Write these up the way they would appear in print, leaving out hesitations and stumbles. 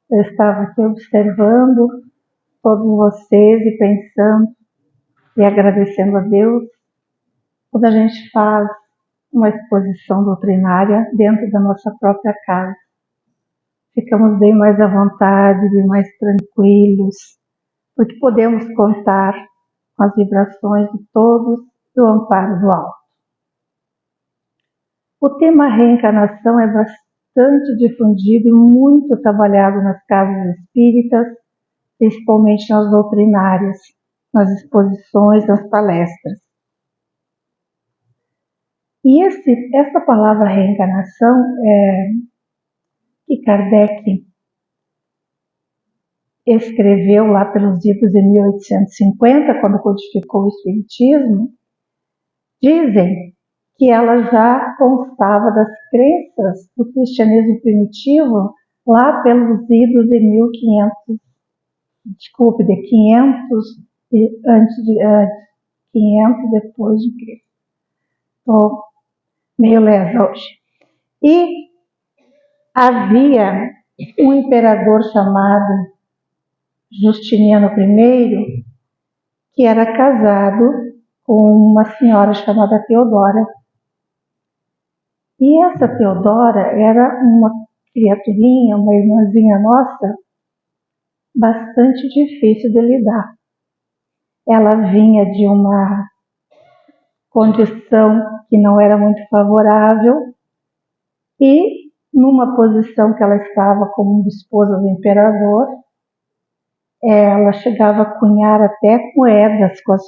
Eu estava aqui observando todos vocês e pensando e agradecendo a Deus quando a gente faz uma exposição doutrinária dentro da nossa própria casa. Ficamos bem mais à vontade, bem mais tranquilos, porque podemos contar com as vibrações de todos e o amparo do alto. O tema reencarnação é bastante difundido e muito trabalhado nas casas espíritas, principalmente nas doutrinárias, nas exposições, nas palestras. E essa palavra reencarnação, que Kardec escreveu lá pelos idos de 1850, quando codificou o Espiritismo, dizem que ela já constava das crenças do cristianismo primitivo lá pelos idos de 500 depois de Cristo. Estou meio lesa hoje. E havia um imperador chamado Justiniano I, que era casado com uma senhora chamada Teodora. E essa Teodora era uma criaturinha, uma irmãzinha nossa, bastante difícil de lidar. Ela vinha de uma condição que não era muito favorável e numa posição que ela estava como esposa do imperador, ela chegava a cunhar até moedas com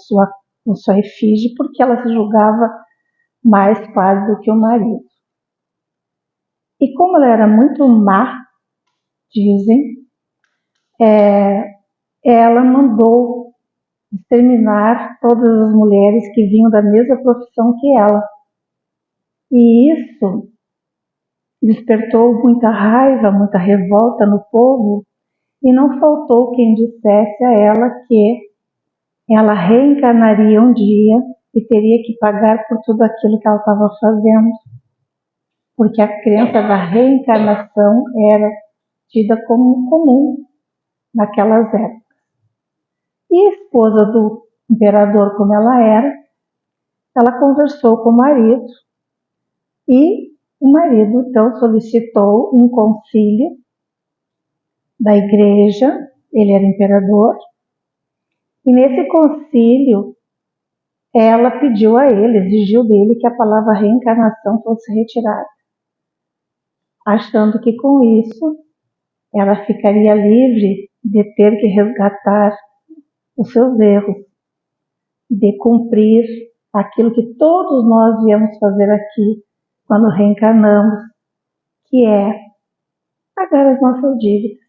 sua efígie, porque ela se julgava mais quase do que o marido. E como ela era muito má, dizem, ela mandou exterminar todas as mulheres que vinham da mesma profissão que ela. E isso despertou muita raiva, muita revolta no povo, e não faltou quem dissesse a ela que ela reencarnaria um dia e teria que pagar por tudo aquilo que ela estava fazendo, porque a crença da reencarnação era tida como comum naquelas épocas. E a esposa do imperador, como ela era, ela conversou com o marido e o marido então solicitou um concílio da igreja, ele era imperador, e nesse concílio ela pediu a ele, exigiu dele que a palavra reencarnação fosse retirada, achando que com isso ela ficaria livre de ter que resgatar os seus erros, de cumprir aquilo que todos nós viemos fazer aqui quando reencarnamos, que é pagar as nossas dívidas,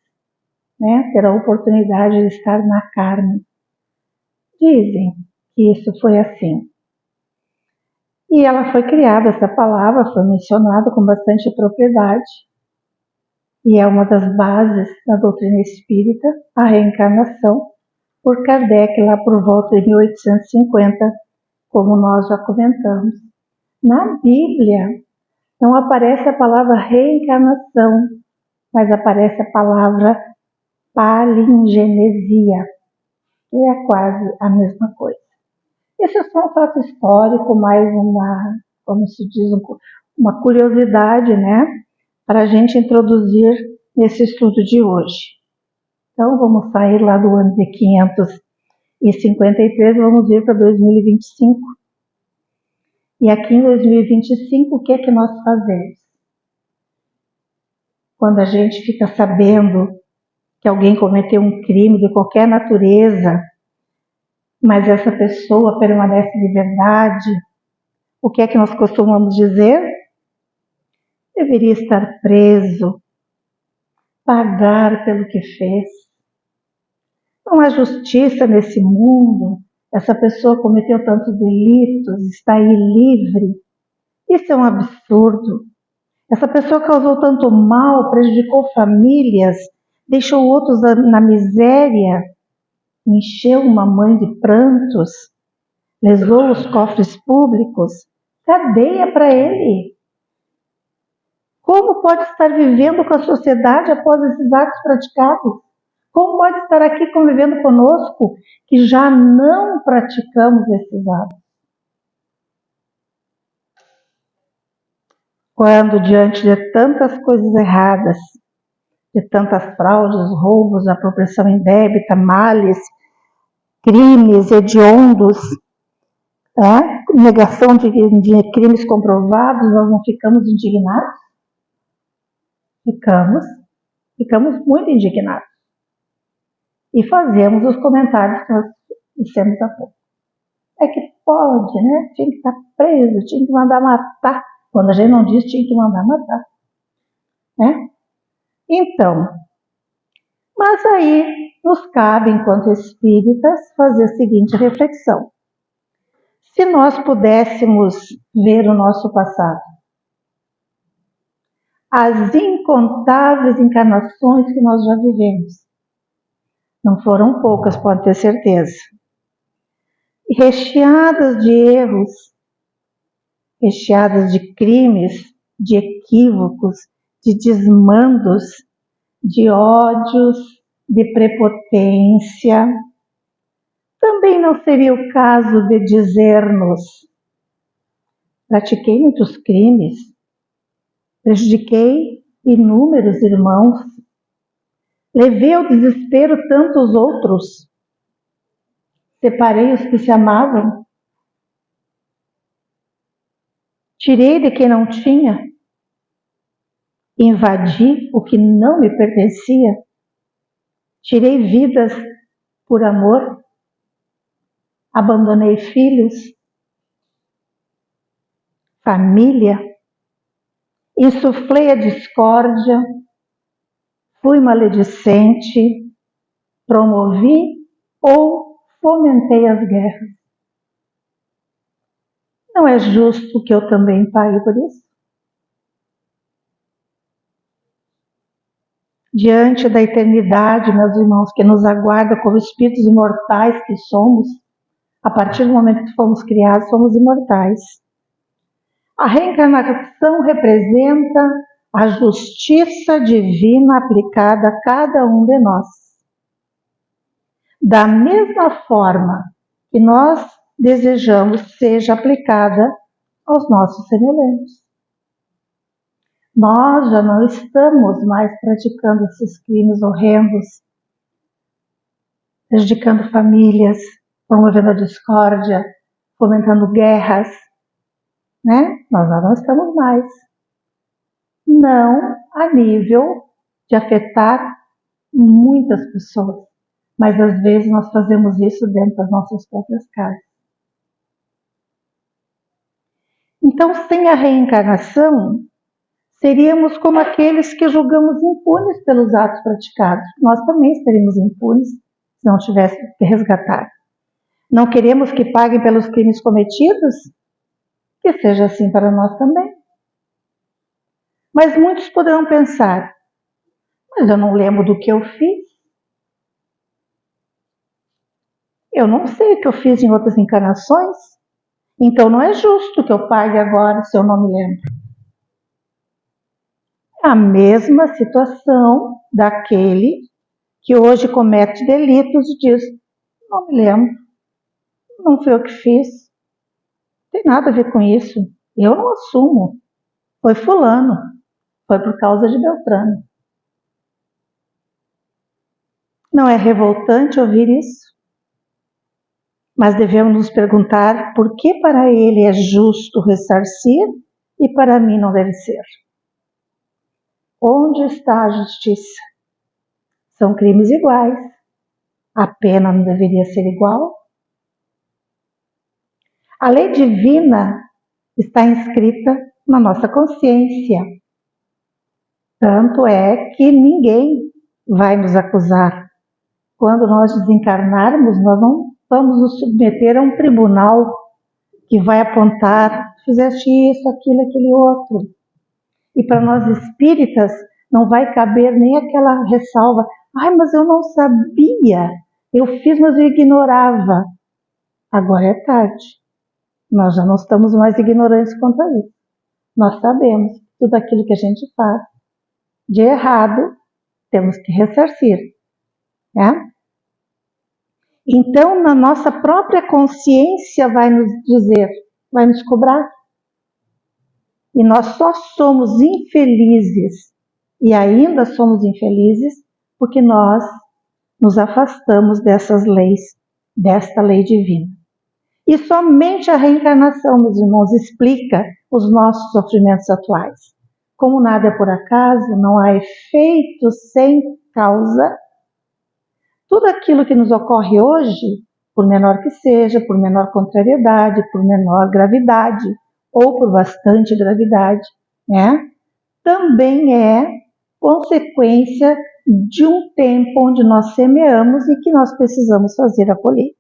né? Ter a oportunidade de estar na carne. Dizem que isso foi assim. E ela foi criada, essa palavra foi mencionada com bastante propriedade, e é uma das bases da doutrina espírita, a reencarnação, por Kardec lá por volta de 1850, como nós já comentamos. Na Bíblia não aparece a palavra reencarnação, mas aparece a palavra palingenesia, que é quase a mesma coisa. Esse é só um fato histórico, mais como se diz, uma curiosidade, né, para a gente introduzir nesse estudo de hoje. Então, vamos sair lá do ano de 553, vamos vir para 2025. E aqui em 2025, o que é que nós fazemos? Quando a gente fica sabendo que alguém cometeu um crime de qualquer natureza, mas essa pessoa permanece de verdade, o que é que nós costumamos dizer? Deveria estar preso, pagar pelo que fez. Não há justiça nesse mundo, essa pessoa cometeu tantos delitos, está aí livre. Isso é um absurdo. Essa pessoa causou tanto mal, prejudicou famílias, deixou outros na miséria, encheu uma mãe de prantos, lesou os cofres públicos. Cadeia para ele. Como pode estar vivendo com a sociedade após esses atos praticados? Como pode estar aqui convivendo conosco que já não praticamos esses atos? Quando, diante de tantas coisas erradas, de tantas fraudes, roubos, apropriação indébita, males, crimes hediondos, negação de crimes comprovados, nós não ficamos indignados? Ficamos muito indignados. E fazemos os comentários que nós dissemos há pouco. É que pode, né? Tinha que estar preso, tinha que mandar matar. Quando a gente não diz, tinha que mandar matar. Né? Então, mas aí nos cabe, enquanto espíritas, fazer a seguinte reflexão. Se nós pudéssemos ver o nosso passado, as incontáveis encarnações que nós já vivemos, não foram poucas, pode ter certeza, recheadas de erros, recheadas de crimes, de equívocos, de desmandos, de ódios, de prepotência. Também não seria o caso de dizer-nos: pratiquei muitos crimes, prejudiquei inúmeros irmãos, levei ao desespero tantos outros, separei os que se amavam, tirei de quem não tinha, invadi o que não me pertencia, tirei vidas por amor, abandonei filhos, família, insuflei a discórdia, fui maledicente, promovi ou fomentei as guerras. Não é justo que eu também pague por isso? Diante da eternidade, meus irmãos, que nos aguarda como espíritos imortais que somos, a partir do momento que fomos criados, somos imortais. A reencarnação representa a justiça divina aplicada a cada um de nós. Da mesma forma que nós desejamos seja aplicada aos nossos semelhantes. Nós já não estamos mais praticando esses crimes horrendos, prejudicando famílias, promovendo a discórdia, fomentando guerras, né? Nós já não estamos mais. Não a nível de afetar muitas pessoas, mas às vezes nós fazemos isso dentro das nossas próprias casas. Então, sem a reencarnação, seríamos como aqueles que julgamos impunes pelos atos praticados. Nós também estaríamos impunes se não tivesse que resgatar. Não queremos que paguem pelos crimes cometidos? Que seja assim para nós também. Mas muitos poderão pensar: mas eu não lembro do que eu fiz. Eu não sei o que eu fiz em outras encarnações. Então não é justo que eu pague agora se eu não me lembro. A mesma situação daquele que hoje comete delitos e diz: não me lembro, não foi eu que fiz, não tem nada a ver com isso, eu não assumo, foi fulano, foi por causa de Beltrano. Não é revoltante ouvir isso? Mas devemos nos perguntar por que para ele é justo ressarcir e para mim não deve ser. Onde está a justiça? São crimes iguais. A pena não deveria ser igual? A lei divina está inscrita na nossa consciência. Tanto é que ninguém vai nos acusar. Quando nós desencarnarmos, nós não vamos nos submeter a um tribunal que vai apontar: fizeste isso, aquilo, aquele outro. E para nós espíritas não vai caber nem aquela ressalva: ai, mas eu não sabia, eu fiz, mas eu ignorava. Agora é tarde. Nós já não estamos mais ignorantes quanto a isso. Nós sabemos. tudo aquilo que a gente faz de errado, temos que ressarcir, né? Então, na nossa própria consciência vai nos dizer, vai nos cobrar. E nós só somos infelizes, e ainda somos infelizes, porque nós nos afastamos dessas leis, desta lei divina. E somente a reencarnação, meus irmãos, explica os nossos sofrimentos atuais. Como nada é por acaso, não há efeito sem causa. Tudo aquilo que nos ocorre hoje, por menor que seja, por menor contrariedade, por menor gravidade, ou por bastante gravidade, né? Também é consequência de um tempo onde nós semeamos e que nós precisamos fazer a colheita.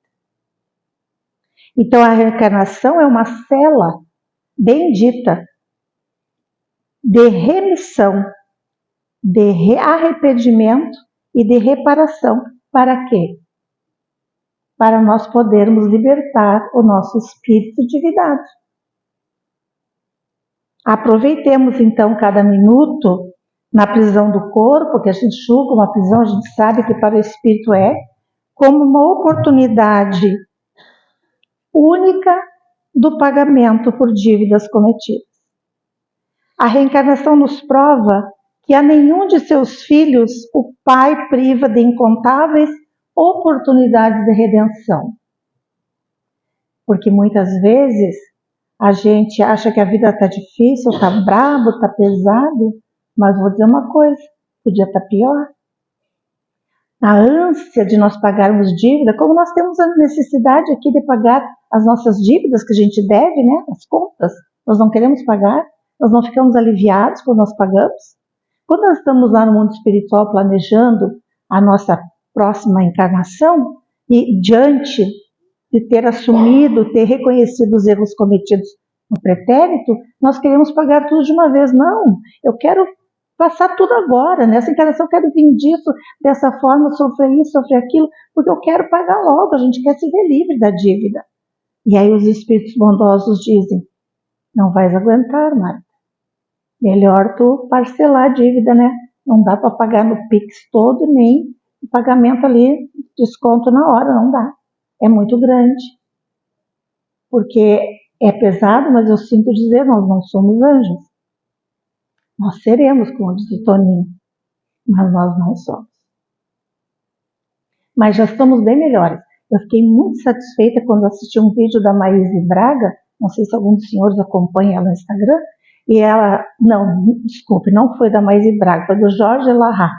Então a reencarnação é uma cela bendita de remissão, de arrependimento e de reparação. Para quê? Para nós podermos libertar o nosso espírito endividado. Aproveitemos então cada minuto na prisão do corpo, que a gente julga uma prisão, a gente sabe que para o espírito é, como uma oportunidade única do pagamento por dívidas cometidas. A reencarnação nos prova que a nenhum de seus filhos o Pai priva de incontáveis oportunidades de redenção. Porque muitas vezes a gente acha que a vida está difícil, está brabo, está pesado, mas vou dizer uma coisa, podia estar pior. A ânsia de nós pagarmos dívida, como nós temos a necessidade aqui de pagar as nossas dívidas que a gente deve, né, as contas, nós não queremos pagar, nós não ficamos aliviados quando nós pagamos. Quando nós estamos lá no mundo espiritual planejando a nossa próxima encarnação e diante de ter assumido, ter reconhecido os erros cometidos no pretérito, nós queremos pagar tudo de uma vez. Não, eu quero passar tudo agora, nessa encarnação eu quero vir disso, dessa forma, sofrer isso, sofrer aquilo, porque eu quero pagar logo, a gente quer se ver livre da dívida. E aí os espíritos bondosos dizem, não vais aguentar, Marta. Melhor tu parcelar a dívida, né? Não dá para pagar no Pix todo, nem o pagamento ali, desconto na hora, não dá. É muito grande. Porque é pesado, mas eu sinto dizer, nós não somos anjos. Nós seremos, como diz o Toninho, mas nós não somos. Mas já estamos bem melhores. Eu fiquei muito satisfeita quando assisti um vídeo da Maíse Braga, não sei se algum dos senhores acompanha ela no Instagram, e ela, não, desculpe, não foi da Maíse Braga, foi do Jorge Larrat.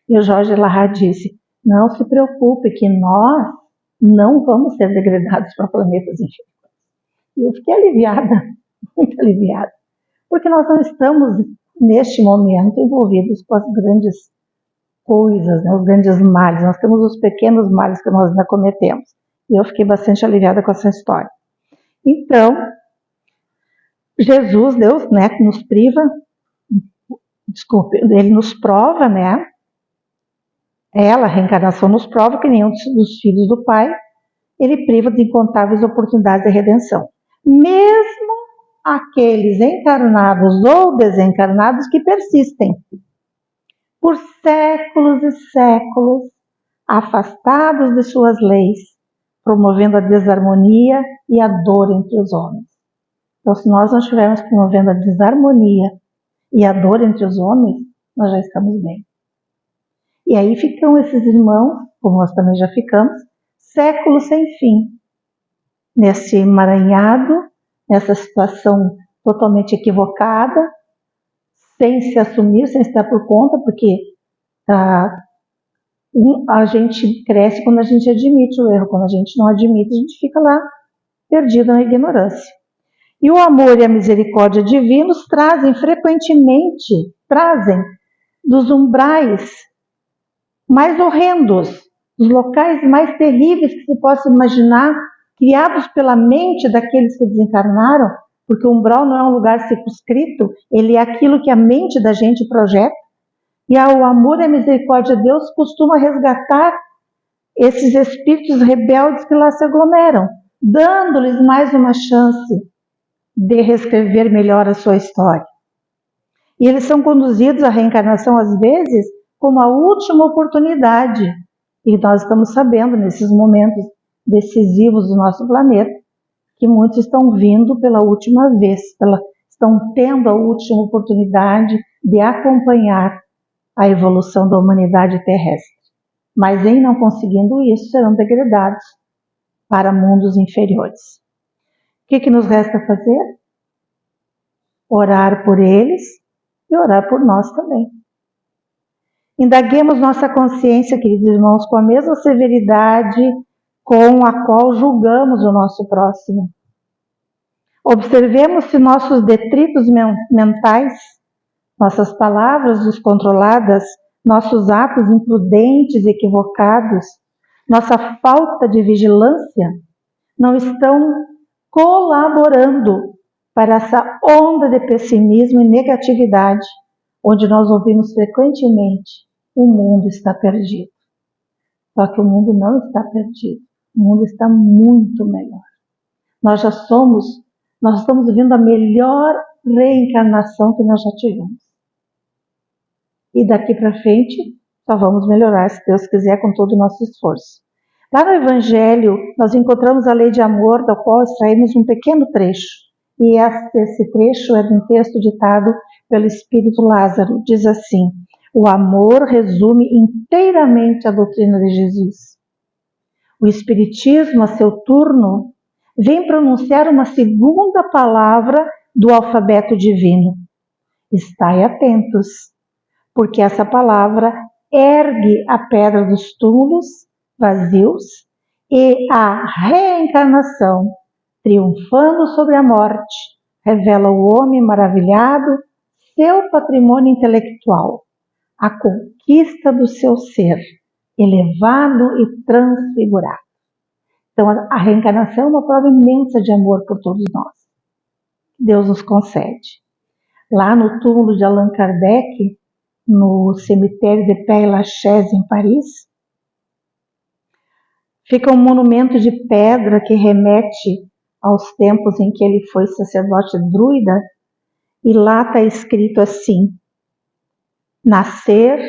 E o Jorge Larrat disse, não se preocupe que nós não vamos ser degradados para planetas inferiores. E eu fiquei aliviada, muito aliviada, porque nós não estamos, neste momento, envolvidos com as grandes coisas, né, os grandes males, nós temos os pequenos males que nós ainda cometemos. E eu fiquei bastante aliviada com essa história. Então, Jesus, Deus, né, que nos priva, ele nos prova, né, a reencarnação nos prova que nenhum dos filhos do Pai, ele priva de incontáveis oportunidades de redenção. Mesmo aqueles encarnados ou desencarnados que persistem por séculos e séculos, afastados de suas leis, promovendo a desarmonia e a dor entre os homens. Então, se nós não estivermos promovendo a desarmonia e a dor entre os homens, nós já estamos bem. E aí ficam esses irmãos, como nós também já ficamos, séculos sem fim, nesse emaranhado, nessa situação totalmente equivocada, sem se assumir, sem se dar por conta, porque a gente cresce quando a gente admite o erro, quando a gente não admite, a gente fica lá perdido na ignorância. E o amor e a misericórdia divinos trazem frequentemente, dos umbrais mais horrendos, dos locais mais terríveis que se possa imaginar, criados pela mente daqueles que desencarnaram, porque o umbral não é um lugar circunscrito, ele é aquilo que a mente da gente projeta, e o amor e a misericórdia de Deus costuma resgatar esses espíritos rebeldes que lá se aglomeram, dando-lhes mais uma chance de reescrever melhor a sua história. E eles são conduzidos à reencarnação, às vezes, como a última oportunidade. E nós estamos sabendo, nesses momentos decisivos do nosso planeta, que muitos estão vindo pela última vez, estão tendo a última oportunidade de acompanhar a evolução da humanidade terrestre. Mas em não conseguindo isso, serão degradados para mundos inferiores. O que nos resta fazer? Orar por eles e orar por nós também. Indaguemos nossa consciência, queridos irmãos, com a mesma severidade com a qual julgamos o nosso próximo. Observemos se nossos detritos mentais, nossas palavras descontroladas, nossos atos imprudentes e equivocados, nossa falta de vigilância, não estão colaborando para essa onda de pessimismo e negatividade, onde nós ouvimos frequentemente: o mundo está perdido. Só que o mundo não está perdido, o mundo está muito melhor. Nós estamos vivendo a melhor reencarnação que nós já tivemos. E daqui para frente, só vamos melhorar, se Deus quiser, com todo o nosso esforço. Lá no Evangelho, nós encontramos a lei de amor, da qual extraímos um pequeno trecho. E esse trecho é de um texto ditado pelo Espírito Lázaro. Diz assim: o amor resume inteiramente a doutrina de Jesus. O Espiritismo, a seu turno, vem pronunciar uma segunda palavra do alfabeto divino. Estai atentos, porque essa palavra ergue a pedra dos túmulos vazios e a reencarnação, triunfando sobre a morte, revela ao homem maravilhado seu patrimônio intelectual, a conquista do seu ser, elevado e transfigurado. Então, a reencarnação é uma prova imensa de amor por todos nós. Deus nos concede. Lá no túmulo de Allan Kardec, no cemitério de Père-Lachaise, em Paris, fica um monumento de pedra que remete aos tempos em que ele foi sacerdote druida, e lá está escrito assim: nascer,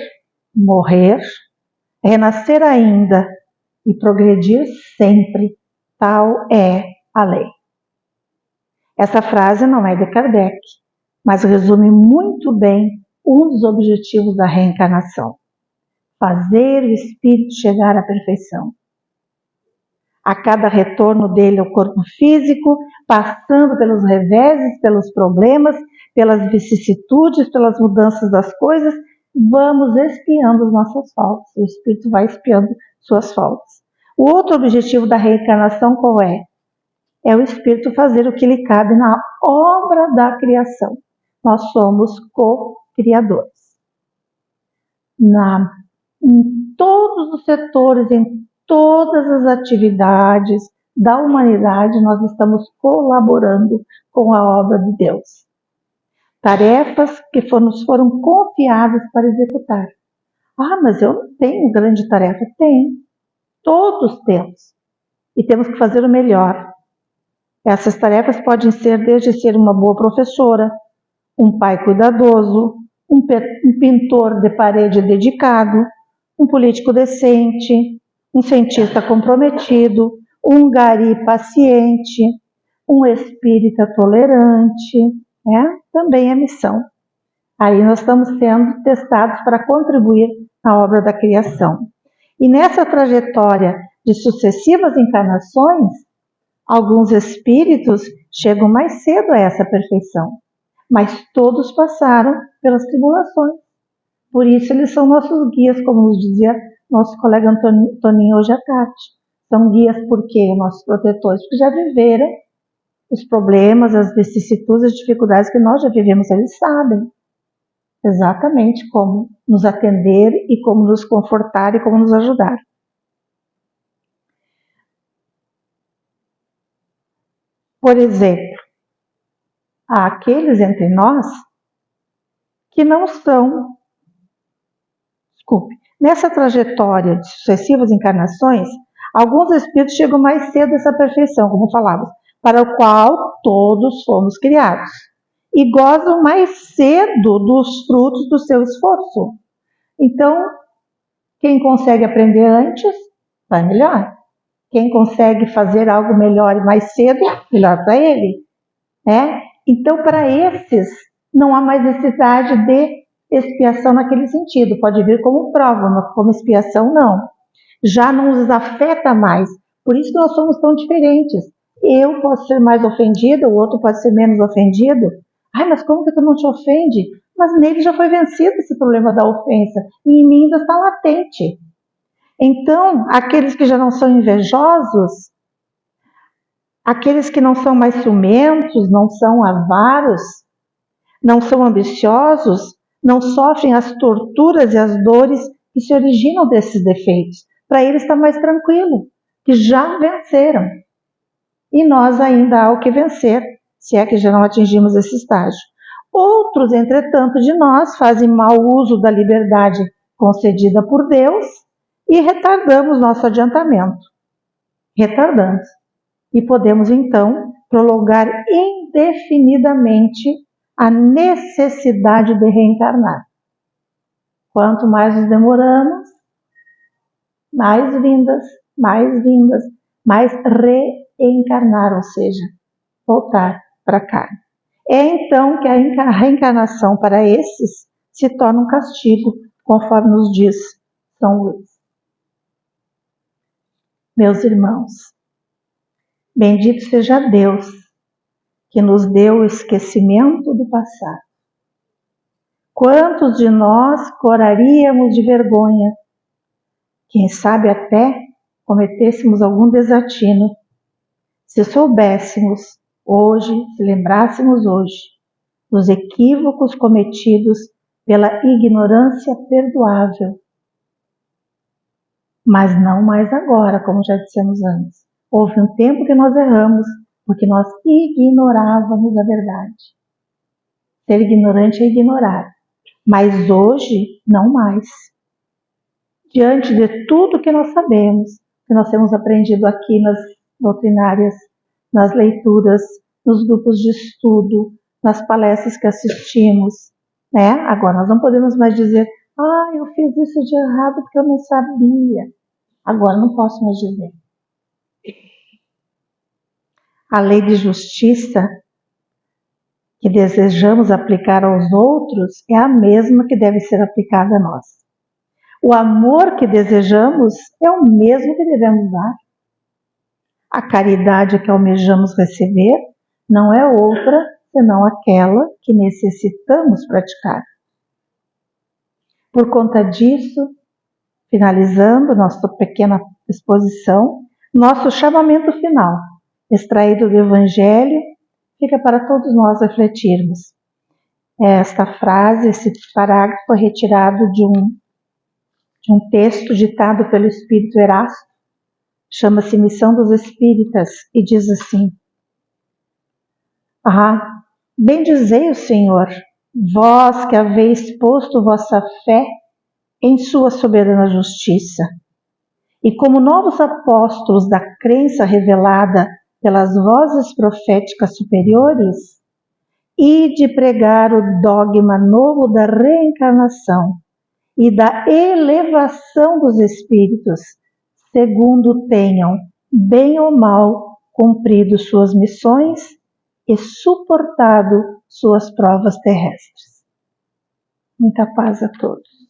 morrer, renascer ainda e progredir sempre, tal é a lei. Essa frase não é de Kardec, mas resume muito bem um dos objetivos da reencarnação: fazer o espírito chegar à perfeição. A cada retorno dele ao corpo físico, passando pelos reveses, pelos problemas, pelas vicissitudes, pelas mudanças das coisas, vamos expiando as nossas faltas. O espírito vai expiando suas faltas. O outro objetivo da reencarnação qual é? É o espírito fazer o que lhe cabe na obra da criação. Nós somos co-criadores. Em todos os setores, em todas as atividades da humanidade, nós estamos colaborando com a obra de Deus. Tarefas que nos foram confiadas para executar. Ah, mas eu não tenho grande tarefa. Tem. Todos temos. E temos que fazer o melhor. Essas tarefas podem ser desde ser uma boa professora, um pai cuidadoso, um pintor de parede dedicado, um político decente, um cientista comprometido, um gari paciente, um espírita tolerante, né? Também é missão. Aí nós estamos sendo testados para contribuir na obra da criação. E nessa trajetória de sucessivas encarnações, alguns espíritos chegam mais cedo a essa perfeição, mas todos passaram pelas tribulações. Por isso eles são nossos guias, como nos dizia nosso colega Toninho hoje à tarde. São guias por quê? Nossos protetores, porque já viveram os problemas, as vicissitudes, as dificuldades que nós já vivemos. Eles sabem exatamente como nos atender e como nos confortar e como nos ajudar. Por exemplo, há aqueles entre nós que não são, nessa trajetória de sucessivas encarnações, alguns espíritos chegam mais cedo a essa perfeição, como falávamos, para o qual todos fomos criados. e gozam mais cedo dos frutos do seu esforço. Então, quem consegue aprender antes, vai melhor. Quem consegue fazer algo melhor e mais cedo, melhor para ele. Né? Então, para esses, não há mais necessidade de expiação naquele sentido. Pode vir como prova, mas como expiação, não. Já não os afeta mais. Por isso que nós somos tão diferentes. Eu posso ser mais ofendido, o outro pode ser menos ofendido. Ai, mas como que tu não te ofende? Mas nele já foi vencido esse problema da ofensa. E em mim ainda está latente. Então, aqueles que já não são invejosos, aqueles que não são mais ciumentos, não são avaros, não são ambiciosos, não sofrem as torturas e as dores que se originam desses defeitos. Para eles está mais tranquilo, que já venceram. E nós ainda há o que vencer, se é que já não atingimos esse estágio. Outros, entretanto, de nós fazem mau uso da liberdade concedida por Deus e retardamos nosso adiantamento. Retardamos. E podemos, então, prolongar indefinidamente a necessidade de reencarnar. Quanto mais nos demoramos, mais vindas, mais reencarnar, ou seja, voltar para cá. É então que a reencarnação para esses se torna um castigo, conforme nos diz São Luís. Meus irmãos, bendito seja Deus que nos deu o esquecimento do passado. Quantos de nós coraríamos de vergonha, quem sabe até cometêssemos algum desatino, se soubéssemos hoje, se lembrássemos hoje, dos equívocos cometidos pela ignorância perdoável. Mas não mais agora, como já dissemos antes. Houve um tempo que nós erramos, porque nós ignorávamos a verdade. Ser ignorante é ignorar, mas hoje não mais. Diante de tudo que nós sabemos, que nós temos aprendido aqui nas doutrinárias, nas leituras, nos grupos de estudo, nas palestras que assistimos, né? Agora nós não podemos mais dizer, eu fiz isso de errado porque eu não sabia. Agora não posso mais dizer. A lei de justiça que desejamos aplicar aos outros é a mesma que deve ser aplicada a nós. O amor que desejamos é o mesmo que devemos dar. A caridade que almejamos receber não é outra senão aquela que necessitamos praticar. Por conta disso, finalizando nossa pequena exposição, nosso chamamento final, extraído do Evangelho, fica para todos nós refletirmos. Esta frase, esse parágrafo foi retirado de um texto ditado pelo Espírito Erasto, chama-se Missão dos Espíritas, e diz assim: bendizei o Senhor, vós que haveis posto vossa fé em sua soberana justiça, e como novos apóstolos da crença revelada pelas vozes proféticas superiores, e de pregar o dogma novo da reencarnação e da elevação dos espíritos, segundo tenham, bem ou mal, cumprido suas missões e suportado suas provas terrestres. Muita paz a todos.